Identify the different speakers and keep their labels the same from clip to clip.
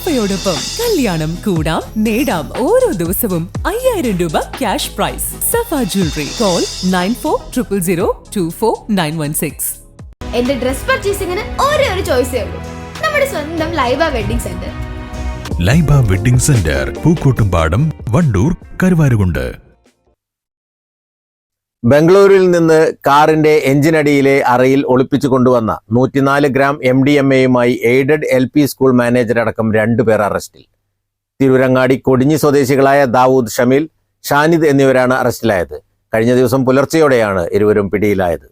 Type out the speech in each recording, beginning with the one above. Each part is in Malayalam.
Speaker 1: സഫയോടൊപ്പം കല്യാണം കൂടാം നേടാം ഓരോ ദിവസവും 5000 രൂപ ക്യാഷ് പ്രൈസ്. സഫ ജ്വല്ലറി. കോൾ 9400024916.
Speaker 2: എന്റെ ഡ്രസ് പർച്ചേസിംഗിന് ഒരേ ഒരു ചോയ്സേ ഉള്ളൂ, നമ്മുടെ സ്വന്തം Laiba wedding centre.
Speaker 3: Laiba wedding centre, Pookkottumpadam, Wandoor, Karuvarakundu.
Speaker 4: ബംഗളൂരുവിൽ നിന്ന് കാറിന്റെ എഞ്ചിനടിയിലെ അറയിൽ ഒളിപ്പിച്ചു കൊണ്ടുവന്ന 104 ഗ്രാം MDMAയുമായി എയ്ഡഡ് LP സ്കൂൾ മാനേജരടക്കം 2 പേർ അറസ്റ്റിൽ. തിരൂരങ്ങാടി കൊടിഞ്ഞി സ്വദേശികളായ ദാവൂദ്, ഷമീൽ, ഷാനിദ് എന്നിവരാണ് അറസ്റ്റിലായത്. കഴിഞ്ഞ ദിവസം പുലർച്ചെയോടെയാണ് ഇരുവരും പിടിയിലായത്.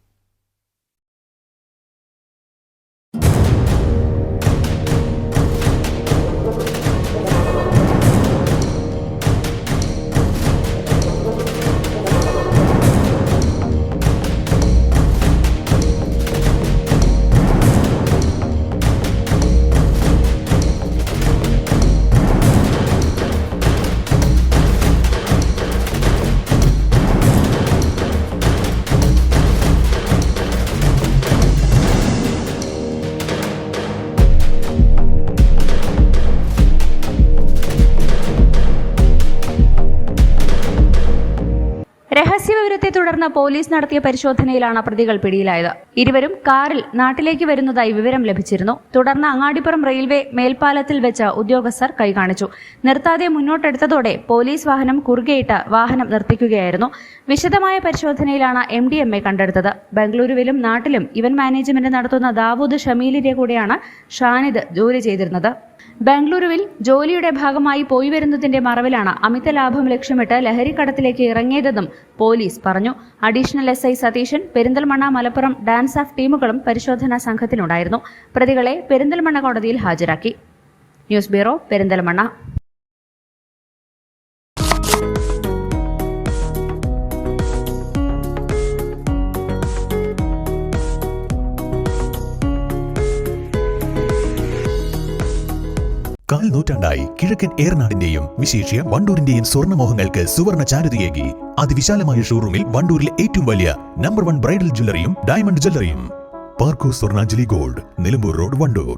Speaker 5: രഹസ്യവിവരത്തെ തുടർന്ന് പോലീസ് നടത്തിയ പരിശോധനയിലാണ് പ്രതികൾ പിടിയിലായത്. ഇരുവരും കാറിൽ നാട്ടിലേക്ക് വരുന്നതായി വിവരം ലഭിച്ചിരുന്നു. തുടർന്ന് അങ്ങാടിപ്പുറം റെയിൽവേ മേൽപ്പാലത്തിൽ വെച്ച് ഉദ്യോഗസ്ഥർ കൈകാണിച്ചു. നിർത്താതെ മുന്നോട്ടെടുത്തതോടെ പോലീസ് വാഹനം കുറുകെയിട്ട് വാഹനം നിർത്തിക്കുകയായിരുന്നു. വിശദമായ പരിശോധനയിലാണ് MDMA കണ്ടെടുത്തത്. ബംഗളൂരുവിലും നാട്ടിലും ഇവന്റ് മാനേജ്മെന്റ് നടത്തുന്ന ദാവൂദ്, ഷമീലിന്റെ കൂടെയാണ് ഷാനിദ് ജോലി ചെയ്തിരുന്നത്. ബംഗളൂരുവിൽ ജോലിയുടെ ഭാഗമായി പോയി വരുന്നതിന്റെ മറവിലാണ് അമിത ലാഭം ലക്ഷ്യമിട്ട് ലഹരിക്കടത്തിലേക്ക് ഇറങ്ങിയതെന്നും പോലീസ് പറഞ്ഞു. Additional SI Satheesan, Perinthalmanna, Malappuram dance of ടീമുകളും പരിശോധനാ സംഘത്തിലുണ്ടായിരുന്നു. പ്രതികളെ പെരിന്തൽമണ്ണ കോടതിയിൽ ഹാജരാക്കി. News bureau, Perinthalmanna.
Speaker 3: കാൽ നൂറ്റാണ്ടായി കിഴക്കൻ ഏറനാടിന്റെയും വിശേഷ്യ വണ്ടൂരിന്റെയും സ്വർണ്ണമോഹങ്ങൾക്ക് സുവർണ ചാരുതയേകി അതിവിശാലമായ ഷോറൂമിൽ വണ്ടൂരിലെ ഏറ്റവും വലിയ നമ്പർ 1 ബ്രൈഡൽ ജ്വല്ലറിയും ഡയമണ്ട് ജ്വല്ലറിയും. പാർക്കോ സ്വർണ്ണാഞ്ജലി ഗോൾഡ്, നിലമ്പൂർ റോഡ്, വണ്ടൂർ.